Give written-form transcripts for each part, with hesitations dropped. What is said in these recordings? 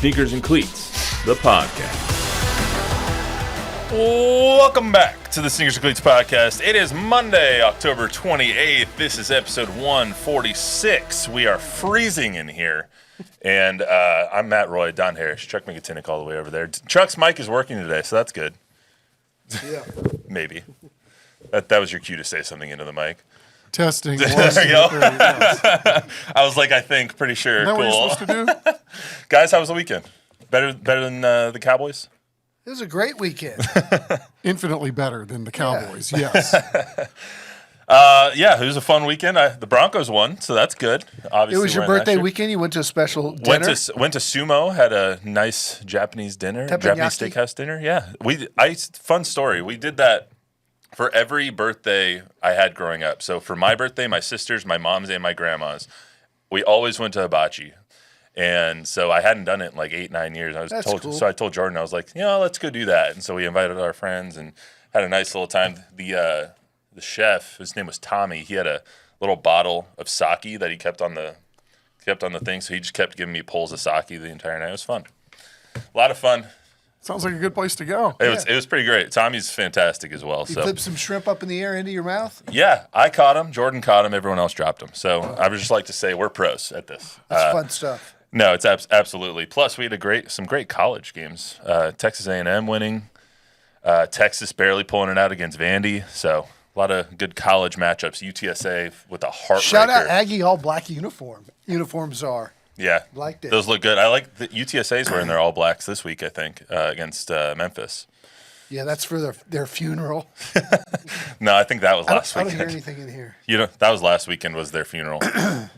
Sneakers and Cleats, the podcast. Welcome back to the Sneakers and Cleats podcast. It is Monday, October 28th. This is episode 146. We are freezing in here. And I'm Matt Roy, Don Harris, Chuck Miketinac all the way over there. Chuck's mic is working today, so that's good. Yeah. Maybe. That was your cue to say something into the mic. Testing. There you go. I was like, I think, pretty sure. Is that cool. what you're supposed to do? Guys, how was the weekend? Better than the Cowboys? It was a great weekend. Infinitely better than the Cowboys, yes. Yeah, it was a fun weekend. The Broncos won, so that's good. Obviously, It was your we're in that birthday shirt. weekend. You went to a special dinner. Went to Sumo, had a nice Japanese dinner, Teppanyaki? Japanese steakhouse dinner. Yeah, fun story. We did that for every birthday I had growing up. So for my birthday, my sister's, my mom's, and my grandma's, we always went to hibachi. And so I hadn't done it in like 8-9 years. Cool. So I told Jordan, I was like, let's go do that. And so we invited our friends and had a nice little time. The chef, his name was Tommy, he had a little bottle of sake that he kept on the thing. So he just kept giving me pulls of sake the entire night. It was fun. A lot of fun. Sounds like a good place to go. It was pretty great. Tommy's fantastic as well. You So flipped some shrimp up in the air into your mouth. yeah, I caught him. Jordan caught him. Everyone else dropped him. So I would just like to say we're pros at this. That's fun stuff. No, it's absolutely. Plus, we had some great college games. Texas A&M winning. Texas barely pulling it out against Vandy. So a lot of good college matchups. UTSA with a heartbreaker. Shout out Aggie all black uniform. Uniforms are. Yeah, Liked it. Those look good. I like the UTSA's wearing their all blacks this week. I think against Memphis. Yeah, that's for their funeral. No, I think that was last I don't weekend. hear anything in here. That was last weekend was their funeral.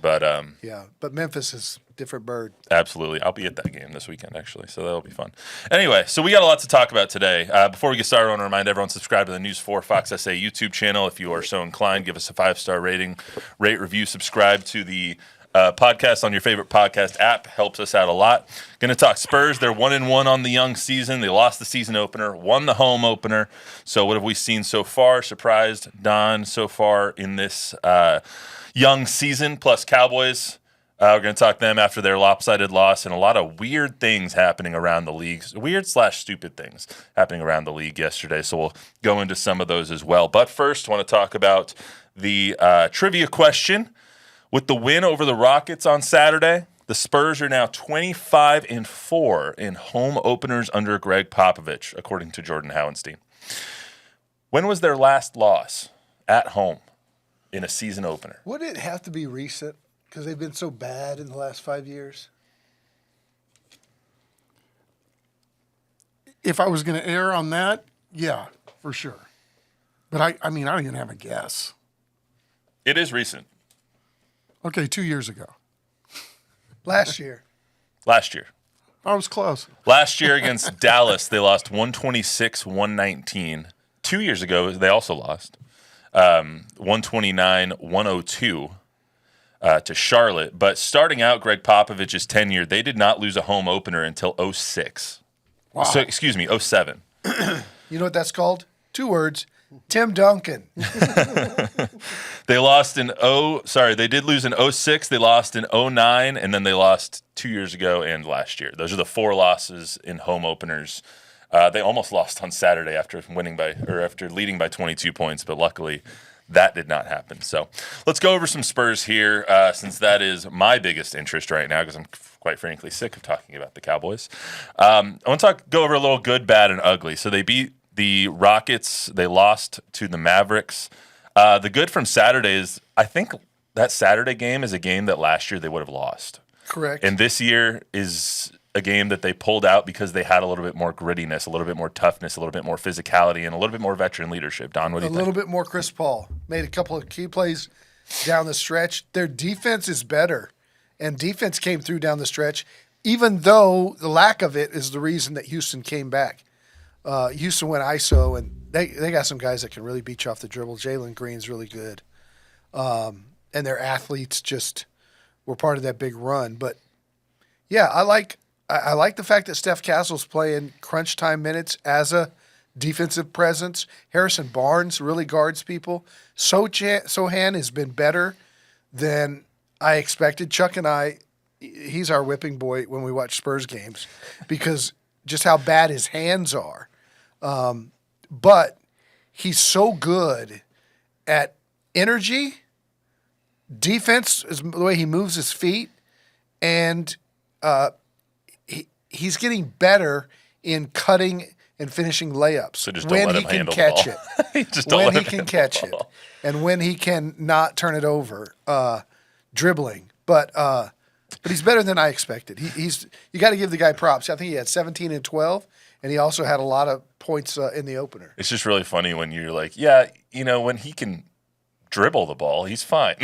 But Yeah, but Memphis is a different bird. absolutely. I'll be at that game this weekend, actually, so that'll be fun. Anyway, so we got a lot to talk about today. Before we get started, I want to remind everyone, subscribe to the News 4 Fox SA YouTube channel. If you are so inclined, give us a 5-star rating, rate, review, subscribe to the podcast on your favorite podcast app. Helps us out a lot. Going to talk Spurs. They're 1-1 on the young season. They lost the season opener, won the home opener. So what have we seen so far? Surprised, Don, so far in this young season, plus Cowboys. We're going to talk to them after their lopsided loss and a lot of weird things happening around the league. Weird/stupid things happening around the league yesterday. So we'll go into some of those as well. But first, I want to talk about the trivia question. With the win over the Rockets on Saturday, the Spurs are now 25-4 in home openers under Greg Popovich, according to Jordan Howenstein. When was their last loss at home in a season opener? Would it have to be recent? Because they've been so bad in the last 5 years. If I was going to err on that, yeah, for sure. But I don't even have a guess. It is recent. Okay, 2 years ago. Last year. Last year. I was close. Last year against Dallas, they lost 126-119. 2 years ago, they also lost 129-102 to Charlotte. But starting out Greg Popovich's tenure, they did not lose a home opener until 06. Wow. So, 07. You know what that's called? 2 words. Tim Duncan. They lost in they did lose in 06, they lost in 09, and then they lost 2 years ago and last year. Those are the 4 losses in home openers. They almost lost on Saturday after leading by 22 points, but luckily that did not happen. So let's go over some Spurs here, since that is my biggest interest right now, because I'm quite frankly sick of talking about the Cowboys. I want to go over a little good, bad, and ugly. So they beat the Rockets. They lost to the Mavericks. The good from Saturday is I think that Saturday game is a game that last year they would have lost. Correct. And this year is a game that they pulled out because they had a little bit more grittiness, a little bit more toughness, a little bit more physicality, and a little bit more veteran leadership. Don, what do you think? A little bit more Chris Paul. Made a couple of key plays down the stretch. Their defense is better, and defense came through down the stretch, even though the lack of it is the reason that Houston came back. Houston went ISO, and they got some guys that can really beat you off the dribble. Jalen Green's really good. And their athletes just were part of that big run. But, yeah, I like the fact that Steph Castle's playing crunch time minutes as a defensive presence. Harrison Barnes really guards people. Sohan has been better than I expected. Chuck and I he's our whipping boy when we watch Spurs games because just how bad his hands are. But he's so good at energy, defense is the way he moves his feet, and he's getting better in cutting and finishing layups So just don't let him handle the catch ball. it. Just don't when let he him can handle catch the it, ball. and when he can not turn it over, dribbling. But he's better than I expected. He's you got to give the guy props. I think he had 17 and 12, and he also had a lot of points in the opener. It's just really funny when you're like, yeah, when he can dribble the ball, he's fine.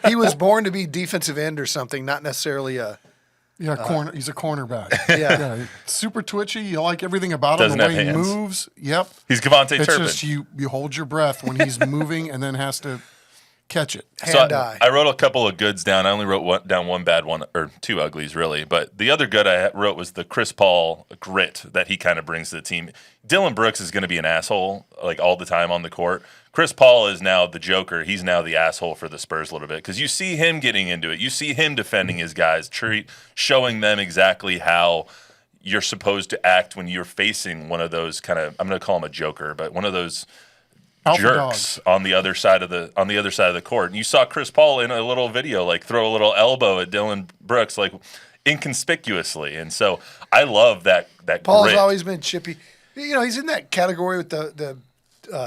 He was born to be defensive end or something, not necessarily a. Yeah, corner. He's a cornerback. Yeah. Super twitchy. You like everything about him. Doesn't The way have he hands. moves. Yep. He's Devontae It's Turpin. just you hold your breath when he's moving and then has to catch it. Hand-eye. I wrote a couple of goods down. I only wrote down one bad one, or two uglies, really. But the other good I wrote was the Chris Paul grit that he kind of brings to the team. Dylan Brooks is going to be an asshole like all the time on the court. Chris Paul is now the joker. He's now the asshole for the Spurs a little bit because you see him getting into it. You see him defending his guys, showing them exactly how you're supposed to act when you're facing one of those kind of, I'm going to call him a joker, but one of those Alpha jerks dogs. on the other side of the court. And you saw Chris Paul in a little video like throw a little elbow at Dylan Brooks like inconspicuously. And so I love that Paul grit. has always been chippy. He's in that category with the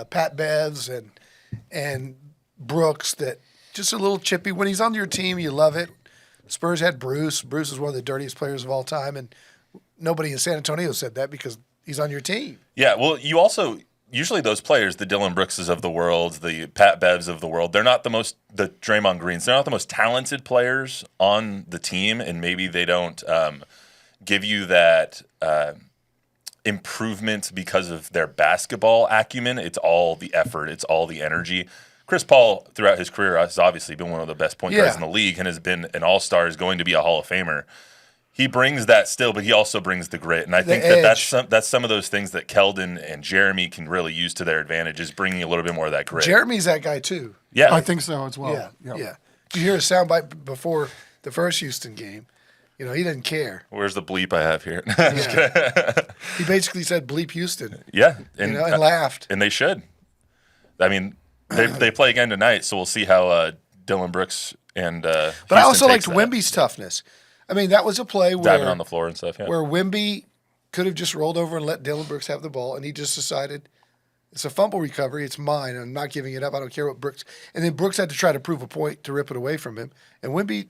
Pat Bevs and Brooks that just a little chippy. When he's on your team, you love it. Spurs had Bruce. Bruce is one of the dirtiest players of all time, and nobody in San Antonio said that because he's on your team. Yeah, well, you also usually those players, the Dylan Brookses of the world, the Pat Bevs of the world, they're not the Draymond Greens. They're not the most talented players on the team, and maybe they don't give you that improvement because of their basketball acumen. It's all the effort. It's all the energy. Chris Paul, throughout his career, has obviously been one of the best point guards in the league and has been an all-star, is going to be a Hall of Famer. He brings that still, but he also brings the grit. And I think that's some of those things that Keldon and Jeremy can really use to their advantage is bringing a little bit more of that grit. Jeremy's that guy too. Yeah. I think so as well. Yeah. Yep. Did you hear a soundbite before the first Houston game? He didn't care. Where's the bleep I have here? He basically said bleep Houston. Yeah. And laughed. And they should. I mean, they play again tonight, so we'll see how Dylan Brooks and But I also liked Wemby's toughness. I mean, that was a play where diving on the floor and stuff. Yeah. where Wemby could have just rolled over and let Dylan Brooks have the ball, and he just decided it's a fumble recovery. It's mine. I'm not giving it up. I don't care what Brooks. And then Brooks had to try to prove a point to rip it away from him, and Wemby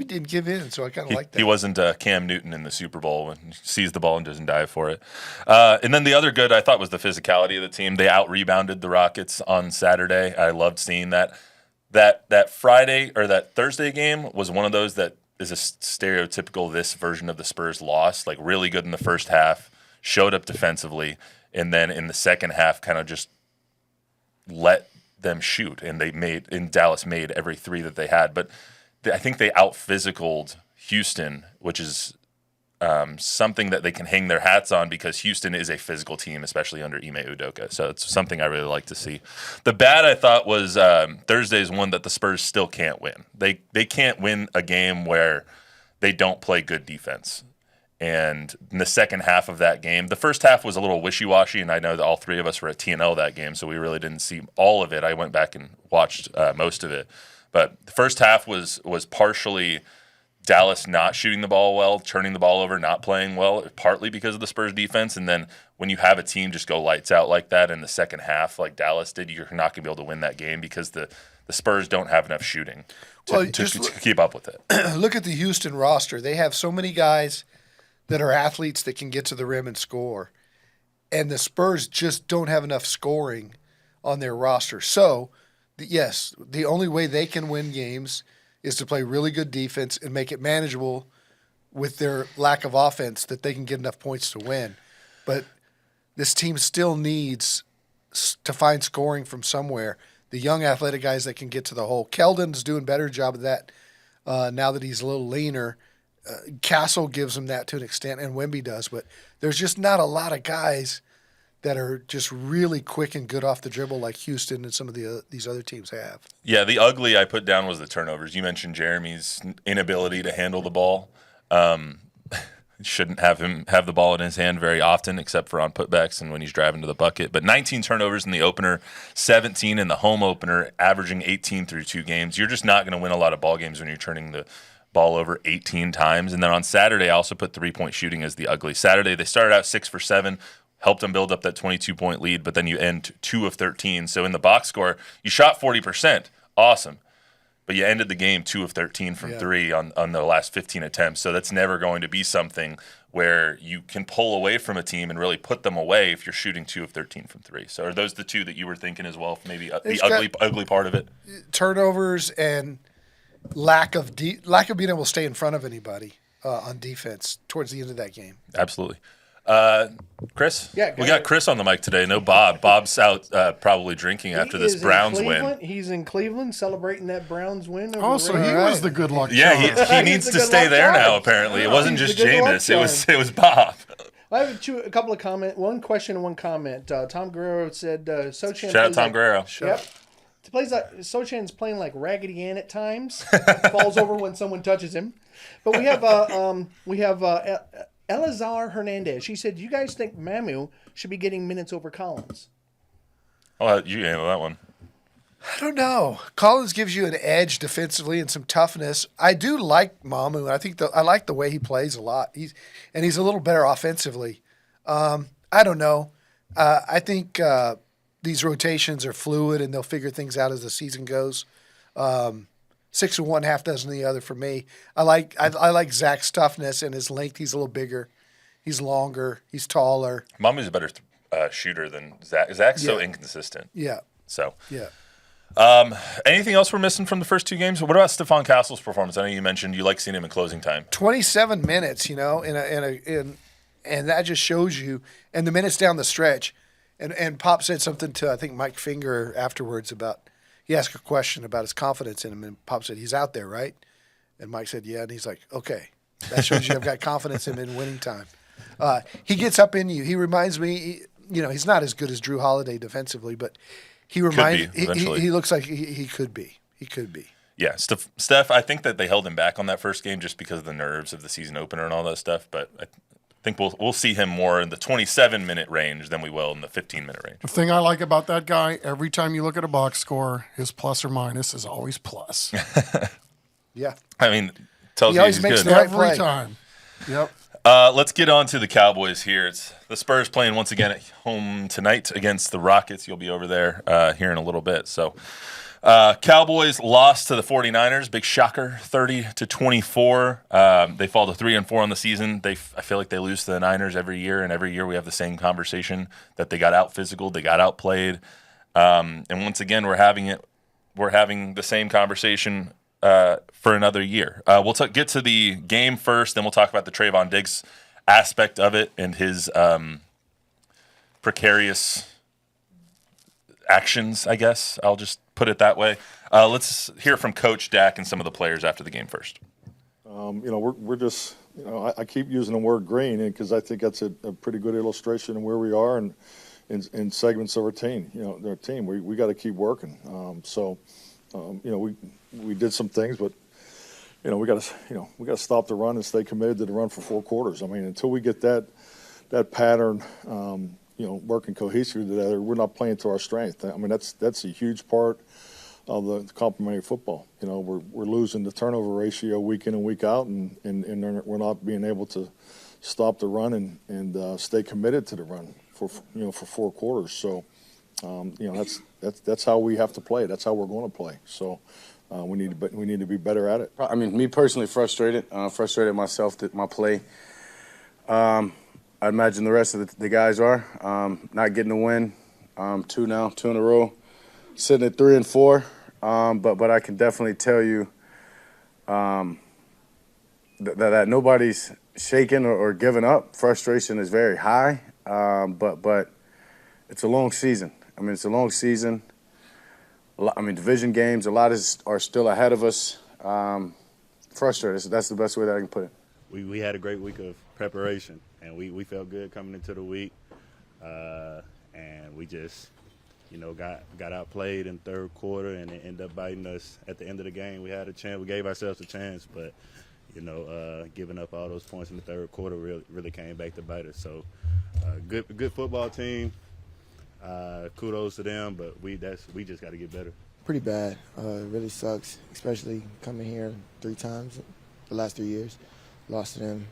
didn't give in. So I kind of like that. He wasn't Cam Newton in the Super Bowl when he sees the ball and doesn't dive for it. And then the other good I thought was the physicality of the team. They out-rebounded the Rockets on Saturday. I loved seeing that. That Friday or that Thursday game was one of those that is a stereotypical this version of the Spurs loss. Like really good in the first half, showed up defensively, and then in the second half kind of just let them shoot. And Dallas made every three that they had. But I think they out-physicaled Houston, which is something that they can hang their hats on because Houston is a physical team, especially under Ime Udoka. So it's something I really like to see. The bad I thought was Thursday's one that the Spurs still can't win. They can't win a game where they don't play good defense. And in the second half of that game, the first half was a little wishy-washy, and I know that all three of us were at TNL that game, so we really didn't see all of it. I went back and watched most of it. But the first half was partially Dallas not shooting the ball well, turning the ball over, not playing well, partly because of the Spurs defense. And then when you have a team just go lights out like that in the second half, like Dallas did, you're not going to be able to win that game because the Spurs don't have enough shooting to keep up with it. Look at the Houston roster. They have so many guys that are athletes that can get to the rim and score. And the Spurs just don't have enough scoring on their roster. So, yes, the only way they can win games is to play really good defense and make it manageable with their lack of offense that they can get enough points to win. But this team still needs to find scoring from somewhere. The young athletic guys that can get to the hole. Keldon's doing a better job of that now that he's a little leaner. Castle gives him that to an extent, and Wemby does. But there's just not a lot of guys that are just really quick and good off the dribble, like Houston and some of these other teams have. Yeah, the ugly I put down was the turnovers. You mentioned Jeremy's inability to handle the ball. Shouldn't have him have the ball in his hand very often, except for on putbacks and when he's driving to the bucket. But 19 turnovers in the opener, 17 in the home opener, averaging 18 through 2 games. You're just not going to win a lot of ball games when you're turning the ball over 18 times. And then on Saturday, I also put 3-point shooting as the ugly. Saturday, they started out 6 for 7, helped them build up that 22-point lead, but then you end 2 of 13. So in the box score, you shot 40%. Awesome. But you ended the game 2 of 13 from 3 on the last 15 attempts. So that's never going to be something where you can pull away from a team and really put them away if you're shooting 2 of 13 from 3. So are those the two that you were thinking as well, maybe the ugly part of it? Turnovers and lack of being able to stay in front of anybody on defense towards the end of that game. Absolutely. Chris? Yeah, we got Chris on the mic today. No Bob. Bob's out probably drinking after this Browns win. He's in Cleveland celebrating that Browns win. Oh, so he was the good luck charm. Yeah, he needs to stay there now, apparently. It wasn't just Jameis. It was Bob. I have a couple of comments. One question and one comment. Tom Guerrero said, Sochan. Shout out Tom Guerrero. Yep. Sochan's playing like Raggedy Ann at times. Falls over when someone touches him. But we have Elazar Hernandez. She said, you guys think Mamu should be getting minutes over Collins? Oh, you handle that one. I don't know. Collins gives you an edge defensively and some toughness. I do like Mamu. I like the way he plays a lot. He's a little better offensively. I don't know. I think these rotations are fluid and they'll figure things out as the season goes. 6 of one, half dozen of the other for me. I like Zach's toughness and his length. He's a little bigger. He's longer. He's taller. Mamu's a better shooter than Zach. Zach's so inconsistent. Yeah. So. Yeah. Anything else we're missing from the first 2 games? What about Stephon Castle's performance? I know you mentioned you like seeing him in closing time. 27 minutes, and that just shows you. And the minutes down the stretch. And Pop said something to, I think, Mike Finger afterwards about, he asked a question about his confidence in him, and Pop said, he's out there, right? And Mike said, yeah. And he's like, okay. That shows you I've got confidence in him in winning time. He gets up in you. He reminds me, he's not as good as Drew Holiday defensively, but he looks like he could be. He could be. Yeah, Steph, I think that they held him back on that first game just because of the nerves of the season opener and all that stuff, but I think we'll see him more in the 27-minute range than we will in the 15-minute range. The thing I like about that guy, every time you look at a box score, his plus or minus is always plus. Yeah. I mean, tells he you always he's makes good. the right Every play. time. Yep. Let's get on to the Cowboys here. It's the Spurs playing once again at home tonight against the Rockets. You'll be over there here in a little bit. So Cowboys lost to the 49ers. Big shocker, 30-24. They fall to 3-4 on the season. I feel like they lose to the Niners every year, and every year we have the same conversation that they got out physical, they got outplayed. And once again, we're having the same conversation for another year. We'll get to the game first, then we'll talk about the Trayvon Diggs aspect of it and his precarious actions, I guess. I'll just put it that way. Let's hear from Coach Dak and some of the players after the game first. We're just, I keep using the word green because I think that's a pretty good illustration of where we are and in segments of our team. Their team. We got to keep working. We did some things, but we got to stop the run and stay committed to the run for 4 quarters. I mean, until we get that pattern, working cohesively together, we're not playing to our strength. I mean, that's a huge part of the complementary football. We're losing the turnover ratio week in and week out, and we're not being able to stop the run and stay committed to the run for 4 quarters. So, that's how we have to play. That's how we're going to play. So. We need to be better at it. I mean, me personally, frustrated myself that my play. I imagine the rest of the guys are not getting the win. 2 in a row, sitting at 3 and 4. But I can definitely tell you that nobody's shaking or giving up. Frustration is very high. But it's a long season. I mean, it's a long season. Division games, a lot are still ahead of us. Frustrated. That's the best way that I can put it. We had a great week of preparation, and we felt good coming into the week. and we just, got outplayed in third quarter, and it ended up biting us at the end of the game. We had a chance. We gave ourselves a chance, but giving up all those points in the third quarter really came back to bite us. So, good football team. Kudos to them, but we just got to get better. Pretty bad. It really sucks, especially coming here 3 times the last 3 years. Lost to them.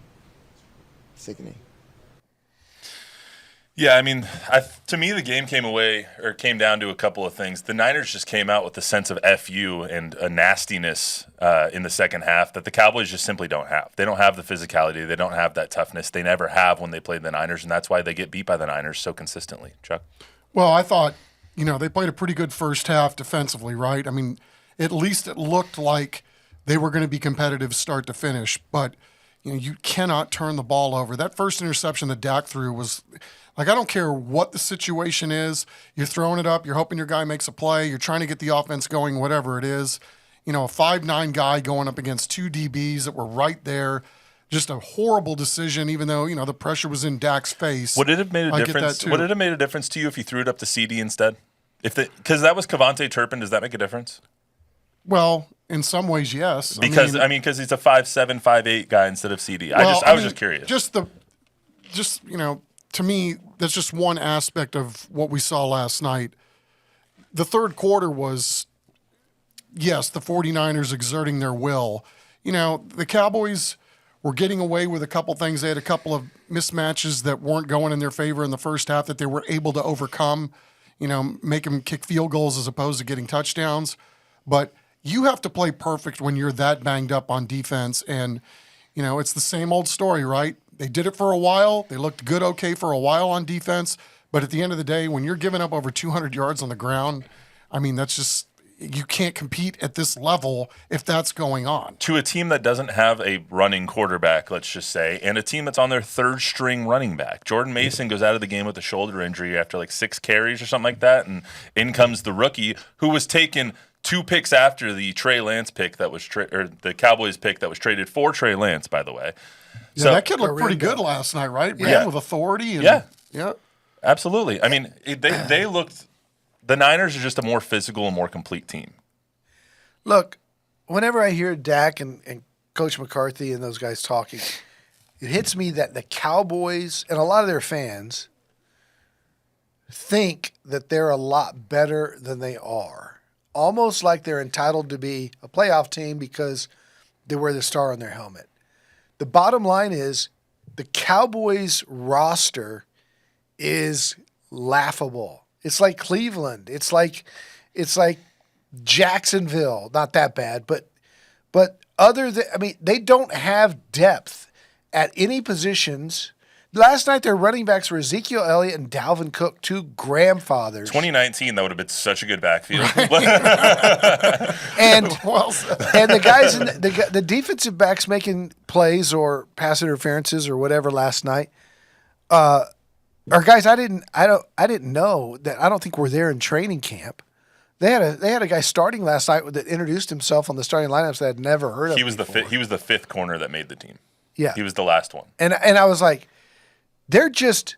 Sickening. Yeah, I mean, to me, the game came down to a couple of things. The Niners just came out with a sense of FU and a nastiness in the second half that the Cowboys just simply don't have. They don't have the physicality. They don't have that toughness. They never have when they played the Niners, and that's why they get beat by the Niners so consistently. Chuck? Well, I thought, they played a pretty good first half defensively, right? I mean, at least it looked like they were going to be competitive start to finish, but you cannot turn the ball over. That first interception that Dak threw was like, I don't care what the situation is. You're throwing it up. You're hoping your guy makes a play. You're trying to get the offense going, whatever it is. A 5'9" guy going up against 2 DBs that were right there. Just a horrible decision, even though, the pressure was in Dak's face. Would it have made a difference? Would it have made a difference to you if you threw it up to CD instead? Because that was Kevontae Turpin. Does that make a difference? Well, in some ways, yes. Because he's a 5'7", 5'8" guy instead of CD. I was just curious. To me, that's just one aspect of what we saw last night. The third quarter was, yes, the 49ers exerting their will. The Cowboys were getting away with a couple things. They had a couple of mismatches that weren't going in their favor in the first half that they were able to overcome, make them kick field goals as opposed to getting touchdowns. But you have to play perfect when you're that banged up on defense. And, it's the same old story, right? They did it for a while. They looked good, okay for a while on defense. But at the end of the day, when you're giving up over 200 yards on the ground, that's just – you can't compete at this level if that's going on. To a team that doesn't have a running quarterback, let's just say, and a team that's on their third-string running back. Jordan Mason goes out of the game with a shoulder injury after like 6 carries or something like that, and in comes the rookie who was taken 2 picks after the Trey Lance pick that was or the Cowboys pick that was traded for Trey Lance, by the way. Yeah, so that kid looked pretty good last night, right? Yeah. Ran with authority. Yeah, absolutely. I mean, they looked – the Niners are just a more physical and more complete team. Look, whenever I hear Dak and Coach McCarthy and those guys talking, it hits me that the Cowboys and a lot of their fans think that they're a lot better than they are. Almost like they're entitled to be a playoff team because they wear the star on their helmet. The bottom line is the Cowboys roster is laughable. It's like Cleveland. It's like Jacksonville. Not that bad, but other than they don't have depth at any positions. Last night their running backs were Ezekiel Elliott and Dalvin Cook, 2 grandfathers. 2019, that would have been such a good backfield. and the guys in the defensive backs making plays or pass interferences or whatever last night. Or guys, I didn't know that. I don't think we're there in training camp. They had a guy starting last night that introduced himself on the starting lineups that I'd never heard of. He was the 5th corner that made the team. Yeah, he was the last one. And I was like, they're just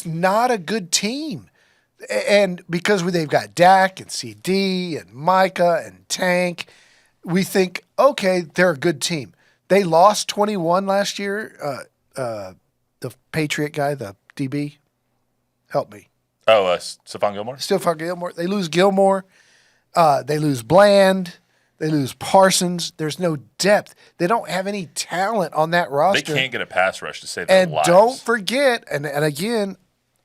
not a good team. And because they've got Dak and CD and Micah and Tank, we think, okay, they're a good team. They lost 21 last year. The Patriot guy, the DB, help me. Oh, Stephon Gilmore? Stephon Gilmore. They lose Gilmore. They lose Bland. They lose Parsons. There's no depth. They don't have any talent on that roster. They can't get a pass rush to save their lives. And don't forget, and again,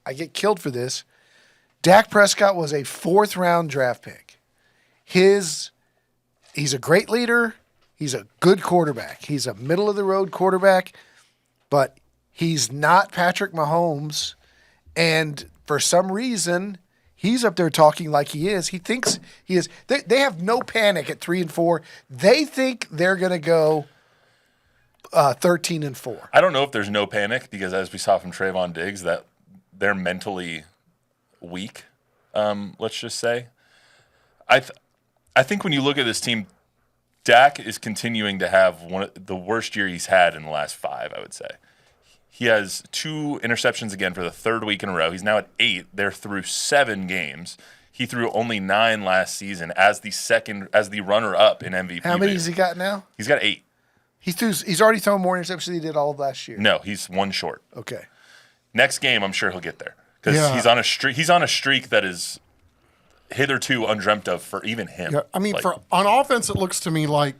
I get killed for this, Dak Prescott was a 4th-round draft pick. He's a great leader. He's a good quarterback. He's a middle-of-the-road quarterback, but he's not Patrick Mahomes, and for some reason, he's up there talking like he is. He thinks he is. They have no panic at 3-4. They think they're going to go 13-4. I don't know if there's no panic because, as we saw from Trayvon Diggs, that they're mentally weak. Let's just say, I think when you look at this team, Dak is continuing to have one of the worst year he's had in the last 5. I would say. He has 2 interceptions again for the 3rd week in a row. He's now at 8. They're through 7 games. He threw only 9 last season as the runner-up in MVP. How many has he got now? He's got 8. He's already thrown more interceptions than he did all of last year. No, he's 1 short. Okay. Next game, I'm sure he'll get there because he's on a streak. He's on a streak that is hitherto undreamt of for even him. Yeah, I mean, on offense, it looks to me like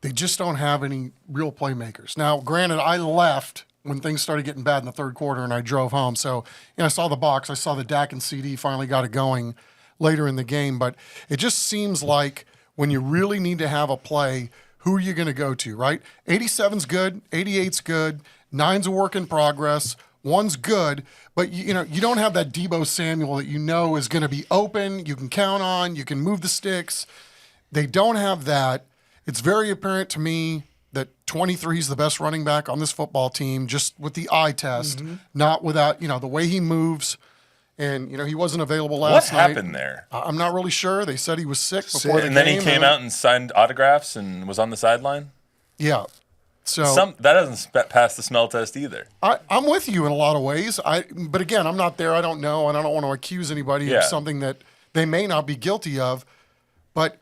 they just don't have any real playmakers. Now, granted, I left when things started getting bad in the 3rd quarter, and I drove home. So, I saw the box. I saw the Dak and CD finally got it going later in the game. But it just seems like when you really need to have a play, who are you going to go to, right? 87's good. 88's good. 9's a work in progress. 1's good. But, you don't have that Deebo Samuel that is going to be open, you can count on, you can move the sticks. They don't have that. It's very apparent to me that 23 is the best running back on this football team, just with the eye test, not without, the way he moves. And, he wasn't available last night. What happened there? I'm not really sure. They said he was sick before the game. And then he came out and signed autographs and was on the sideline? Yeah. So that doesn't pass the smell test either. I'm with you in a lot of ways. But again, I'm not there. I don't know, and I don't want to accuse anybody of something that they may not be guilty of. But,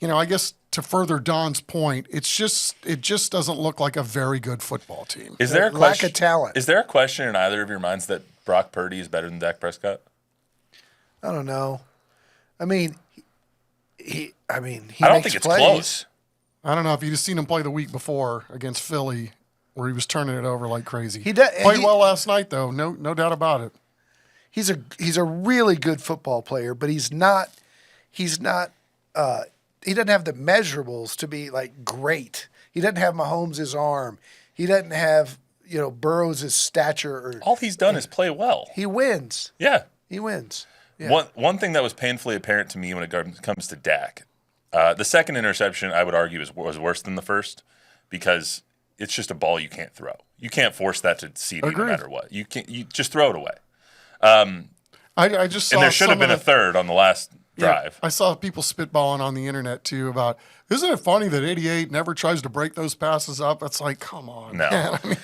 I guess to further Don's point, it just doesn't look like a very good football team. Is there a lack of talent? Is there a question in either of your minds that Brock Purdy is better than Dak Prescott? I don't know. I mean, he I don't makes think it's plays. close. I don't know if you just seen him play the week before against Philly, where he was turning it over like crazy. He played well last night, though. No doubt about it. He's a really good football player, but he's not. He doesn't have the measurables to be like great. He doesn't have Mahomes' arm. He doesn't have Burrows' stature. All he's done is play well. He wins. Yeah, he wins. Yeah. One thing that was painfully apparent to me when it comes to Dak, the second interception I would argue was worse than the first because it's just a ball you can't throw. You can't force that to CD no matter what. You just throw it away. I just saw and there should have been a third on the last drive. I saw people spitballing on the internet too about, isn't it funny that 88 never tries to break those passes up? It's like, come on. No. Man. I mean,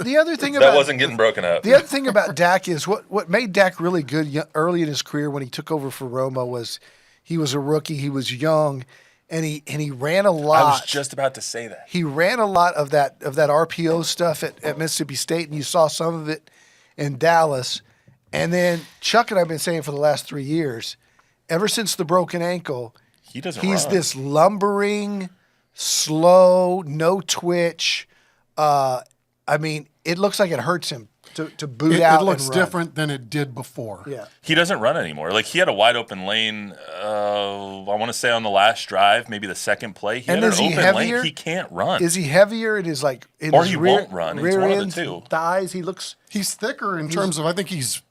the other thing about that wasn't getting broken up. The other thing about Dak is what made Dak really good early in his career when he took over for Romo was he was a rookie, he was young, and he ran a lot. I was just about to say that. He ran a lot of that RPO stuff at Mississippi State, and you saw some of it in Dallas. And then Chuck and I have been saying for the last 3 years, ever since the broken ankle, he's run. This lumbering, slow, no twitch. I mean, it looks like it hurts him to boot out. It looks and run. different than it did before. Yeah, he doesn't run anymore. Like he had a wide open lane. I want to say on the last drive, maybe the second play. He had an open lane. He can't run. Is he heavier? It is like won't run. It's rear one of ends, the two. thighs. He's thicker in terms of. I think he's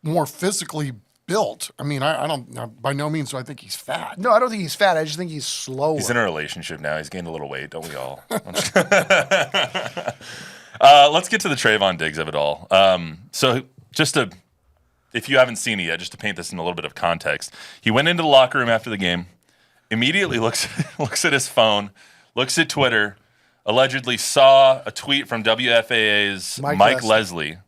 more physically built. I mean, I don't. By no means do I think he's fat. No, I don't think he's fat. I just think he's slower. He's in a relationship now. He's gained a little weight, don't we all? Let's get to the Trayvon Diggs of it all. So if you haven't seen it yet, just to paint this in a little bit of context, he went into the locker room after the game, immediately looks at his phone, looks at Twitter, allegedly saw a tweet from WFAA's Mike Leslie,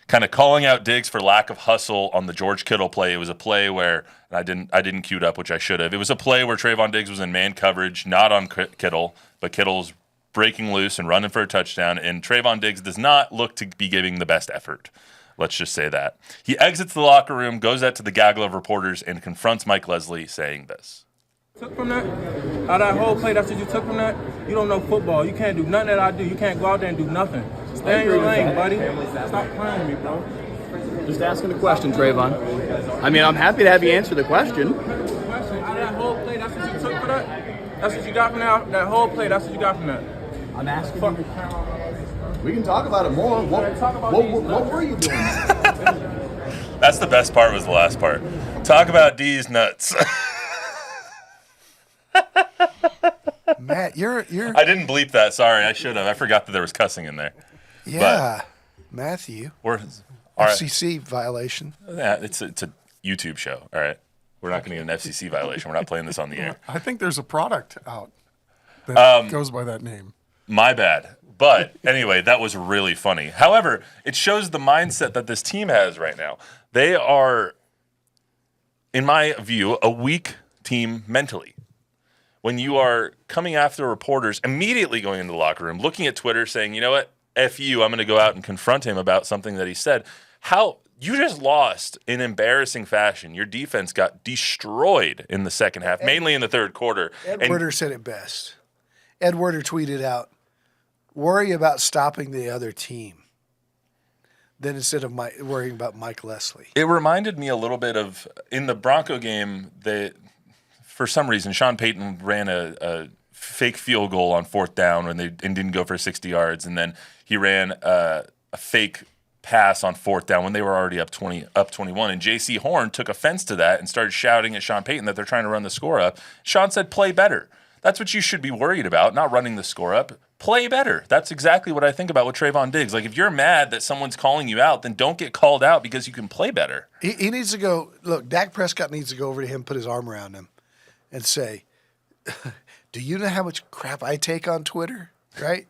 kind of calling out Diggs for lack of hustle on the George Kittle play. It was a play where I didn't queue it up, which I should have. It was a play where Trayvon Diggs was in man coverage, not on Kittle, but Kittle's breaking loose and running for a touchdown, and Trayvon Diggs does not look to be giving the best effort. Let's just say that. He exits the locker room, goes out to the gaggle of reporters, and confronts Mike Leslie saying this. Took from that? Out of that whole play, that's what you took from that? You don't know football. You can't do nothing that I do. You can't go out there and do nothing. Stay in your lane, buddy. Stop playing with me, bro. Just asking a question, Trayvon. I mean, I'm happy to have you answer the question. Out of that whole play, that's what you took for that? That's what you got from that whole play, that's what you got from that? I'm asking you. We can talk about it more. What were you doing? That's the best part was the last part. Talk about D's nuts. Matt, you're. I didn't bleep that. Sorry, I should have. I forgot that there was cussing in there. Yeah, Matthew. FCC violation. Yeah, it's a YouTube show. All right, we're not going to get an FCC violation. We're not playing this on the air. I think there's a product out that goes by that name. My bad. But anyway, that was really funny. However, it shows the mindset that this team has right now. They are, in my view, a weak team mentally. When you are coming after reporters, immediately going into the locker room, looking at Twitter, saying, you know what, F you, I'm going to go out and confront him about something that he said. How you just lost in embarrassing fashion. Your defense got destroyed in the second half, mainly in the third quarter. Ed Werder said it best. Ed Werder tweeted out, worry about stopping the other team than instead of worrying about Mike Leslie. It reminded me a little bit of, in the Bronco game, for some reason, Sean Payton ran a fake field goal on fourth down and didn't go for 60 yards, and then he ran a fake pass on fourth down when they were already up 21. And J.C. Horn took offense to that and started shouting at Sean Payton that they're trying to run the score up. Sean said, play better. That's what you should be worried about, not running the score up. Play better. That's exactly what I think about with Trayvon Diggs. Like, if you're mad that someone's calling you out, then don't get called out because you can play better. He needs to go. Look, Dak Prescott needs to go over to him, put his arm around him, and say, do you know how much crap I take on Twitter? Right?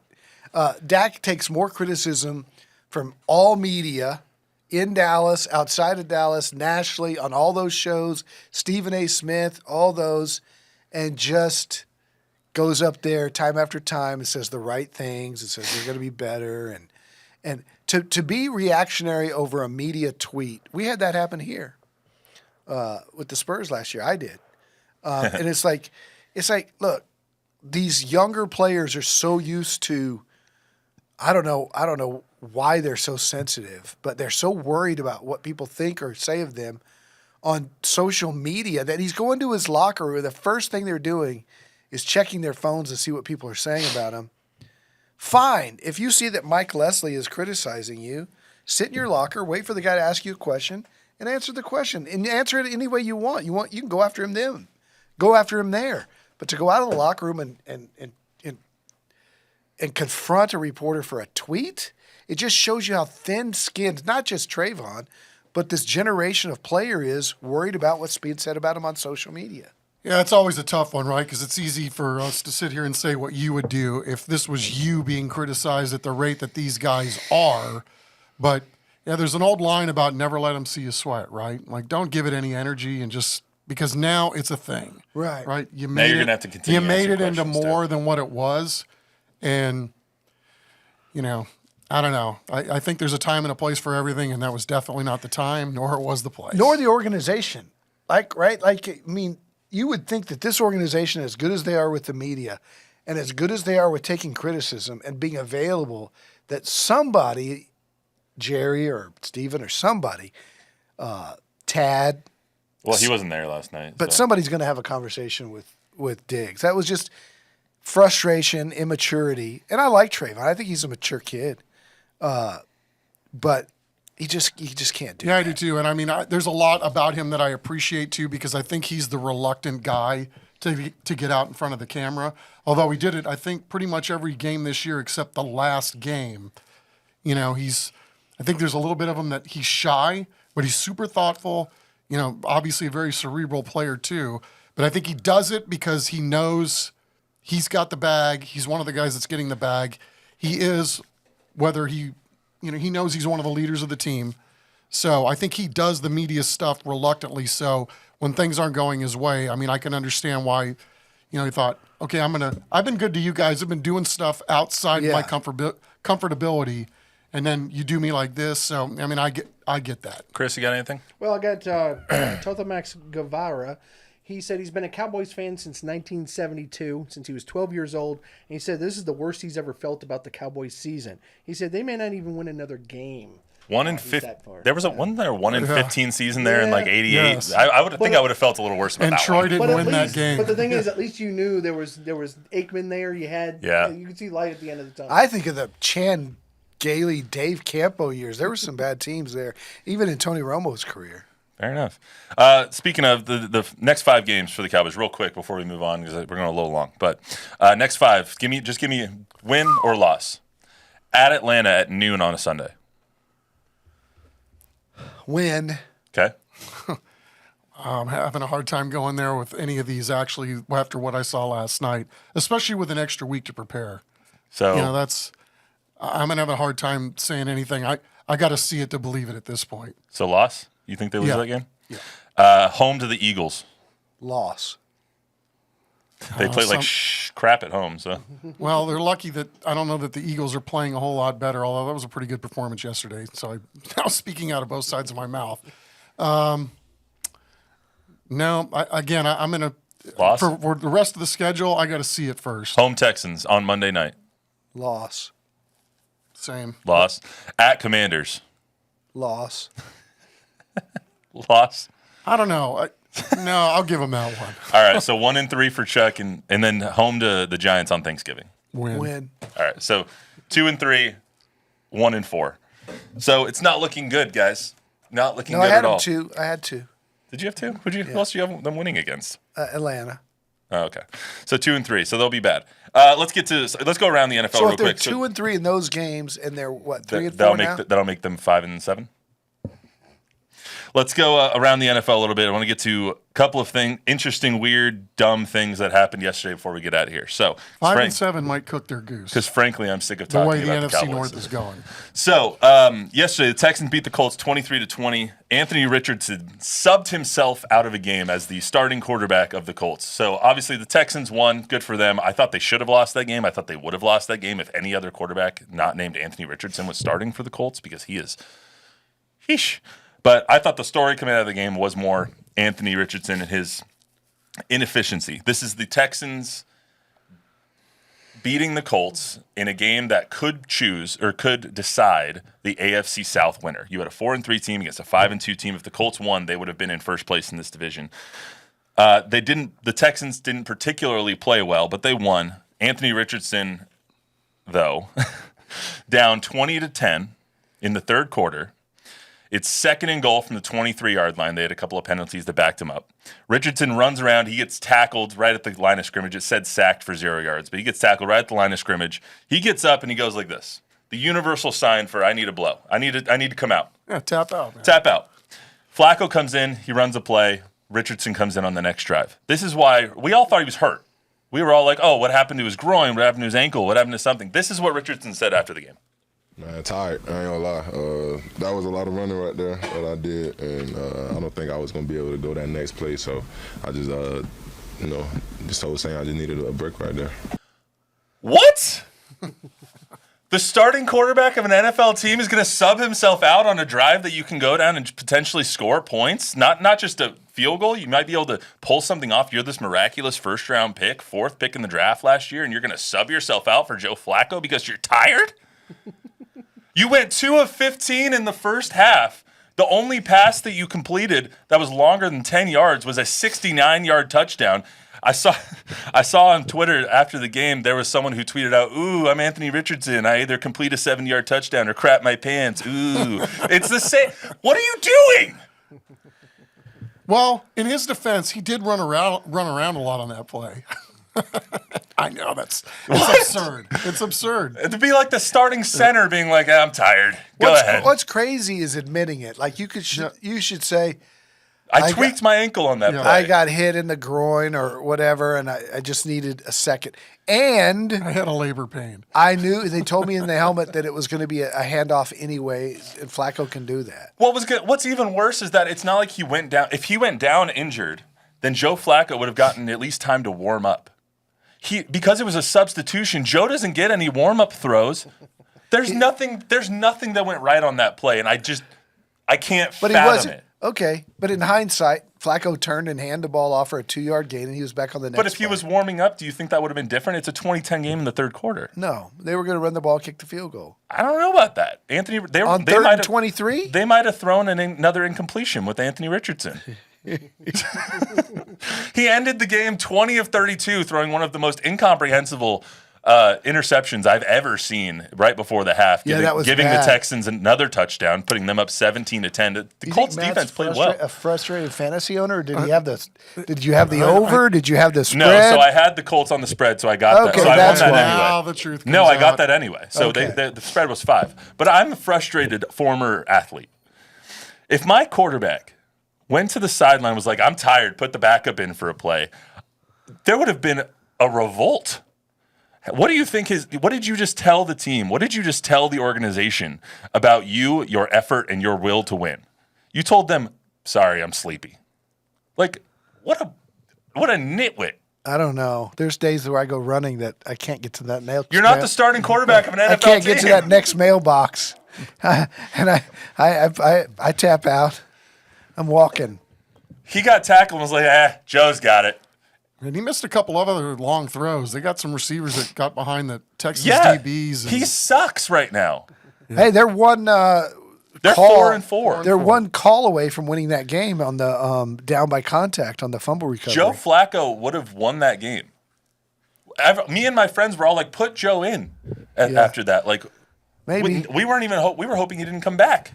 Dak takes more criticism from all media in Dallas, outside of Dallas, nationally, on all those shows, Stephen A. Smith, all those, and just goes up there time after time and says the right things and says they're going to be better. And to be reactionary over a media tweet, we had that happen here with the Spurs last year. I did. And it's like, look, these younger players are so used to, I don't know why they're so sensitive, but they're so worried about what people think or say of them on social media that he's going to his locker room. The first thing they're doing is checking their phones to see what people are saying about him. Fine. If you see that Mike Leslie is criticizing you, sit in your locker, wait for the guy to ask you a question, and answer the question. And answer it any way you want. You can go after him then. Go after him there. But to go out of the locker room and confront a reporter for a tweet, it just shows you how thin-skinned, not just Trayvon, but this generation of player is worried about what's being said about him on social media. Yeah, it's always a tough one, right? Because it's easy for us to sit here and say what you would do if this was you being criticized at the rate that these guys are. But, yeah, there's an old line about never let them see you sweat, right? Like, don't give it any energy and just – because now it's a thing. Right. Right? Now you're going to have to continue. You made it into more than what it was. And, you know, I don't know. I think there's a time and a place for everything, and that was definitely not the time, nor it was the place. Nor the organization. You would think that this organization, as good as they are with the media and as good as they are with taking criticism and being available, that somebody, Jerry or Steven or somebody, Tad. Well, he wasn't there last night. But somebody's going to have a conversation with Diggs. That was just frustration, immaturity. And I like Trayvon. I think he's a mature kid. But he just can't do that. Yeah, I do too. And I mean, there's a lot about him that I appreciate too, because I think he's the reluctant guy to get out in front of the camera. Although he did it, I think, pretty much every game this year except the last game. You know, I think there's a little bit of him that he's shy, but he's super thoughtful. You know, obviously a very cerebral player too. But I think he does it because he knows he's got the bag. He's one of the guys that's getting the bag. He is, whether he knows he's one of the leaders of the team. So I think he does the media stuff reluctantly. So when things aren't going his way, I mean, I can understand why, he thought, okay, I've been good to you guys. I've been doing stuff outside my comfortability. And then you do me like this. So, I mean, I get that. Chris, you got anything? Well, I got Toughness Guevara. He said he's been a Cowboys fan since 1972, since he was 12 years old. And he said this is the worst he's ever felt about the Cowboys season. He said they may not even win another game. 1 in 15. There was one 1 in 15 season there in like '88. Yes. I would have felt a little worse about that. And Troy didn't win that game. But the thing is, at least you knew there was Aikman there. You could see light at the end of the tunnel. I think of the Chan Gailey, Dave Campo years. There were some bad teams there, even in Tony Romo's career. Fair enough. Speaking of the next 5 games for the Cowboys, real quick before we move on, because we're going a little long. But next 5, give me win or loss. At Atlanta at noon on a Sunday. Win. Okay. I'm having a hard time going there with any of these, actually, after what I saw last night, especially with an extra week to prepare. So I'm going to have a hard time saying anything. I got to see it to believe it at this point. So loss? You think they lose Yeah. that game? Yeah. Home to the Eagles. Loss. They play like crap at home. So Well, they're lucky that I don't know that the Eagles are playing a whole lot better, although that was a pretty good performance yesterday. So I'm now speaking out of both sides of my mouth. No, I'm going to loss. for the rest of the schedule, I got to see it first. Home Texans on Monday night. Loss. Same. Loss. At Commanders. Loss. Loss. I don't know. No, I'll give them that one. All right, so 1-3 for Chuck, and then home to the Giants on Thanksgiving. Win. All right, so 2-3, 1-4. So it's not looking good, guys. Not looking No, good I had at all. them 2. I had 2. Did you have 2? Who else do you have them winning against? Atlanta. Oh, okay. So 2-3. So they'll be bad. Let's go around the NFL So real if they're quick. 2 and 3 in those games, and they're what 3 and 4 now? That'll make them 5-7. Let's go around the NFL a little bit. I want to get to a couple of interesting, weird, dumb things that happened yesterday before we get out of here. So 5-7 might cook their goose. Because frankly, I'm sick of the talking way the about the NFC Cowboys. North is going. So yesterday, the Texans beat the Colts 23-20. Anthony Richardson subbed himself out of a game as the starting quarterback of the Colts. So obviously, the Texans won. Good for them. I thought they should have lost that game. I thought they would have lost that game if any other quarterback not named Anthony Richardson was starting for the Colts because he is. Heesh. But I thought the story coming out of the game was more Anthony Richardson and his inefficiency. This is the Texans beating the Colts in a game that could decide the AFC South winner. You had a 4-3 team against a 5-2 team. If the Colts won, they would have been in first place in this division. The Texans didn't particularly play well, but they won. Anthony Richardson, though, down 20-10 in the third quarter. It's 2nd and goal from the 23-yard line. They had a couple of penalties that backed him up. Richardson runs around. He gets tackled right at the line of scrimmage. It said sacked for 0 yards, but he gets tackled right at the line of scrimmage. He gets up and he goes like this. The universal sign for I need a blow. I need to come out. Yeah, tap out. Man. Tap out. Flacco comes in. He runs a play. Richardson comes in on the next drive. This is why we all thought he was hurt. We were all like, oh, what happened to his groin? What happened to his ankle? What happened to something? This is what Richardson said after the game. Man, tired. I ain't gonna lie. That was a lot of running right there that I did, and I don't think I was gonna be able to go that next play. So I just, just told Sam I just needed a break right there. What? The starting quarterback of an NFL team is going to sub himself out on a drive that you can go down and potentially score points? Not just a field goal. You might be able to pull something off. You're this miraculous first-round pick, 4th pick in the draft last year, and you're going to sub yourself out for Joe Flacco because you're tired? You went 2 of 15 in the first half. The only pass that you completed that was longer than 10 yards was a 69-yard touchdown. I saw on Twitter after the game there was someone who tweeted out, "Ooh, I'm Anthony Richardson. I either complete a 7-yard touchdown or crap my pants." Ooh, it's the same. What are you doing? Well, in his defense, he did run around a lot on that play. I know it's absurd. It's absurd. To be like the starting center being like, I'm tired. Go ahead. What's crazy is admitting it. Like you should say, I tweaked my ankle on that play. I got hit in the groin or whatever, and I just needed a second. And I had a labor pain. I knew they told me in the helmet that it was going to be a handoff anyway, and Flacco can do that. What's even worse is that it's not like he went down. If he went down injured, then Joe Flacco would have gotten at least time to warm up. Because it was a substitution, Joe doesn't get any warm-up throws. There's nothing that went right on that play, and I can't fathom it. Okay, but in hindsight, Flacco turned and handed the ball off for a 2-yard gain, and he was back on the next But if he was warming up, do you think that would have been different? It's a 20-10 game in the third quarter. No, they were going to run the ball, kick the field goal. I don't know about that. Anthony, on 3rd and 23? They might have thrown another incompletion with Anthony Richardson. He ended the game 20 of 32, throwing one of the most incomprehensible interceptions I've ever seen right before the half, giving the Texans another touchdown, putting them up 17-10. The Colts defense played well. A frustrated fantasy owner? Or did he have the? Did you have the over? Did you have the spread? No, so I had the Colts on the spread, so I got that. So I won that anyway. Now the truth comes I got out. that anyway. So the spread was 5. But I'm a frustrated former athlete. If my quarterback went to the sideline, was like, I'm tired, put the backup in for a play, there would have been a revolt. What do you think what did you just tell the team? What did you just tell the organization about you, your effort, and your will to win? You told them, sorry, I'm sleepy. Like, what a nitwit. I don't know. There's days where I go running that I can't get to that mail. You're not the starting quarterback of an NFL team. I can't get to that next mailbox. And I tap out. I'm walking. He got tackled and was like, Joe's got it. And he missed a couple of other long throws. They got some receivers that got behind the Texas Yeah, DBs. And he sucks right now. Hey, they're one. They're call, 4-4. They're one call away from winning that game on the down by contact on the fumble recovery. Joe Flacco would have won that game. Me and my friends were all like, put Joe in after that. Like, maybe we weren't even. We were hoping he didn't come back.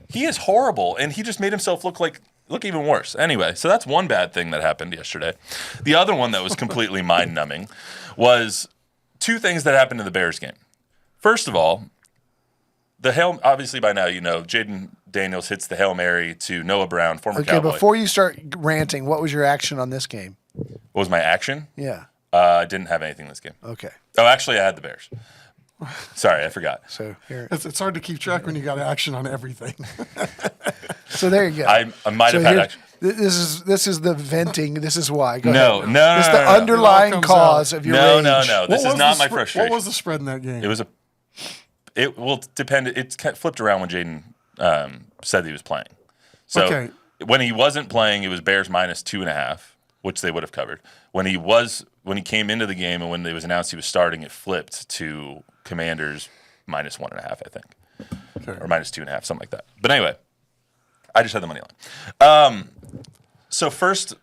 He is horrible, and he just made himself look even worse. Anyway, so that's one bad thing that happened yesterday. The other one that was completely mind-numbing was two things that happened in the Bears game. First of all, obviously by now you know Jaden Daniels hits the Hail Mary to Noah Brown, former Cowboy. Okay, before you start ranting, what was your action on this game? What was my action? Yeah. I didn't have anything this game. Okay. Oh, actually, I had the Bears. Sorry, I forgot. So here, it's hard to keep track when you got action on everything. So there you go. I might have had action. This is the venting. This is why. Go No. ahead. This is the underlying cause of your rage. No. This is not my frustration. What was the spread in that game? It will depend. It flipped around when Jaden said he was playing. So when he wasn't playing, it was Bears minus 2.5, which they would have covered. When he came into the game and when it was announced he was starting, it flipped to Commanders minus 1.5, I think, or minus 2.5, something like that. But anyway, I just had the money line. So first,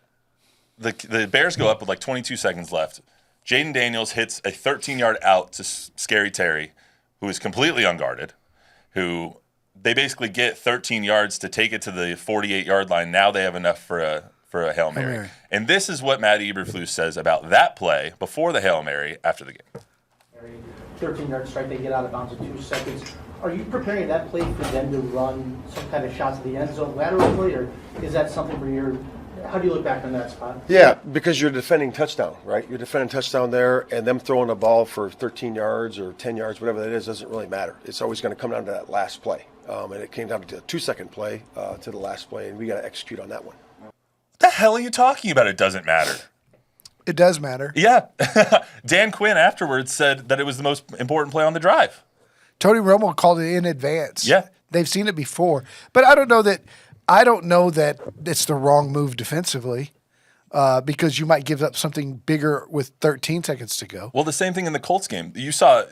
the Bears go up with like 22 seconds left. Jaden Daniels hits a 13-yard out to Scary Terry, who is completely unguarded, who they basically get 13 yards to take it to the 48-yard line. Now they have enough for a Hail Mary. And this is what Matt Eberflus says about that play before the Hail Mary after the game. 13-yard strike, they get out of bounds in 2 seconds. Are you preparing that play for them to run some kind of shots to the end zone laterally, or is that something where how do you look back on that spot? Yeah, because you're defending touchdown, right? You're defending touchdown there, and them throwing the ball for 13 yards or 10 yards, whatever that is, doesn't really matter. It's always going to come down to that last play. And it came down to a 2-second play to the last play, and we got to execute on that one. What the hell are you talking about? It doesn't matter. It does matter. Yeah. Dan Quinn afterwards said that it was the most important play on the drive. Tony Romo called it in advance. Yeah. They've seen it before. But I don't know that it's the wrong move defensively because you might give up something bigger with 13 seconds to go. Well, the same thing in the Colts game. You saw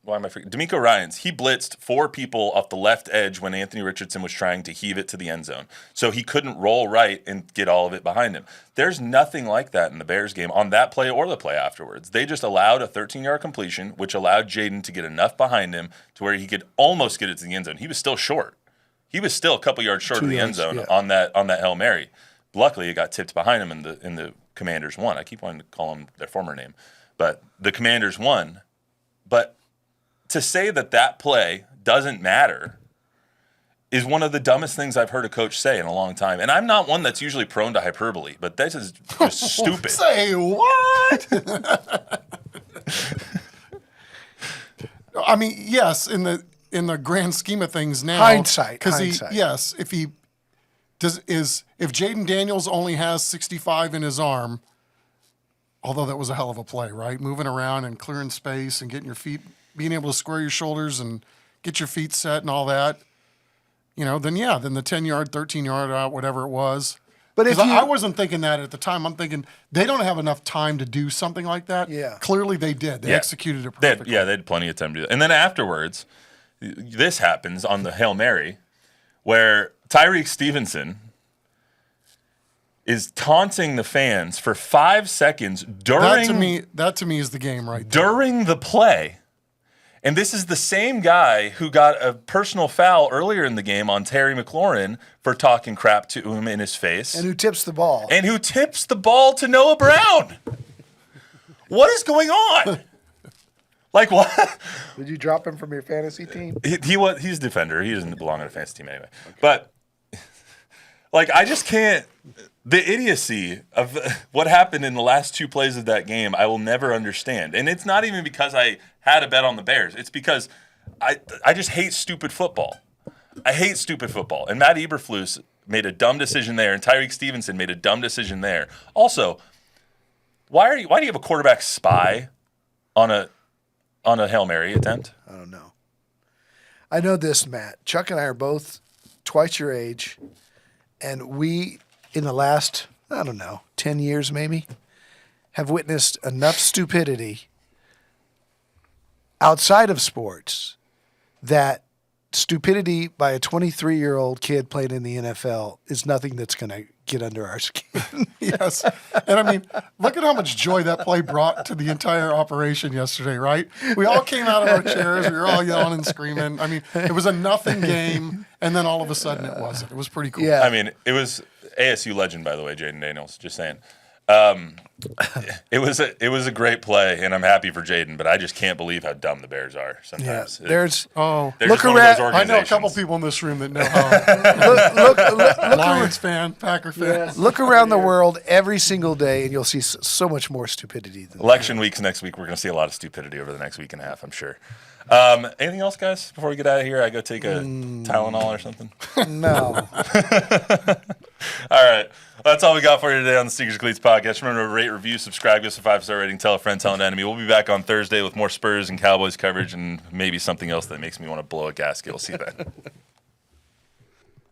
why am I forgetting? D'Amico Ryans, he blitzed 4 people off the left edge when Anthony Richardson was trying to heave it to the end zone. So he couldn't roll right and get all of it behind him. There's nothing like that in the Bears game on that play or the play afterwards. They just allowed a 13-yard completion, which allowed Jaden to get enough behind him to where he could almost get it to the end zone. He was still short. He was still a couple yards short of the end zone on that Hail Mary. Luckily, it got tipped behind him in the Commanders won. I keep wanting to call him their former name. But the Commanders won. But to say that play doesn't matter is one of the dumbest things I've heard a coach say in a long time. And I'm not one that's usually prone to hyperbole, but this is just stupid. Say what? I mean, yes, in the grand scheme of things now. Hindsight. Yes, if Jaden Daniels only has 65 in his arm, although that was a hell of a play, right? Moving around and clearing space and getting your feet, being able to square your shoulders and get your feet set and all that, then the 10-yard, 13-yard out, whatever it was. But if I wasn't thinking that at the time, I'm thinking they don't have enough time to do something like that. Yeah. Clearly they did. They executed it perfectly. They had plenty of time to do that. And then afterwards, this happens on the Hail Mary where Tyreek Stevenson is taunting the fans for 5 seconds during... That to me is the game right there. During the play. And this is the same guy who got a personal foul earlier in the game on Terry McLaurin for talking crap to him in his face. And who tips the ball. And who tips the ball to Noah Brown. What is going on? Like what? Did you drop him from your fantasy team? He's a defender. He doesn't belong on a fantasy team anyway. Okay. But Like, I just can't. The idiocy of what happened in the last 2 plays of that game, I will never understand. And it's not even because I had a bet on the Bears. It's because I just hate stupid football. I hate stupid football. And Matt Eberflus made a dumb decision there, and Tyreek Stevenson made a dumb decision there. Also, why do you have a quarterback spy on a Hail Mary attempt? I don't know. I know this, Matt. Chuck and I are both twice your age, and we, in the last, 10 years maybe, have witnessed enough stupidity outside of sports that stupidity by a 23-year-old kid playing in the NFL is nothing that's going to get under our skin. Yes. And I mean, look at how much joy that play brought to the entire operation yesterday, right? We all came out of our chairs. We were all yelling and screaming. I mean, it was a nothing game, and then all of a sudden it wasn't. It was pretty cool. Yeah. I mean, it was ASU legend, by the way, Jaden Daniels, just saying. It was a great play, and I'm happy for Jaden, but I just can't believe how dumb the Bears are sometimes. Yeah, They're look just one of those I know a organizations. couple people in this room that know how. Lions fan, Packer fan. Look around the world every single day, and you'll see so much more stupidity. Election week's next week. We're going to see a lot of stupidity over the next week and a half, I'm sure. Anything else, guys, before we get out of here? I go take a Tylenol or something? No. All right. That's all we got for you today on the Sneakers Cleats podcast. Remember to rate, review, subscribe, give us a 5-star rating, tell a friend, tell an enemy. We'll be back on Thursday with more Spurs and Cowboys coverage and maybe something else that makes me want to blow a gasket. We'll see you then.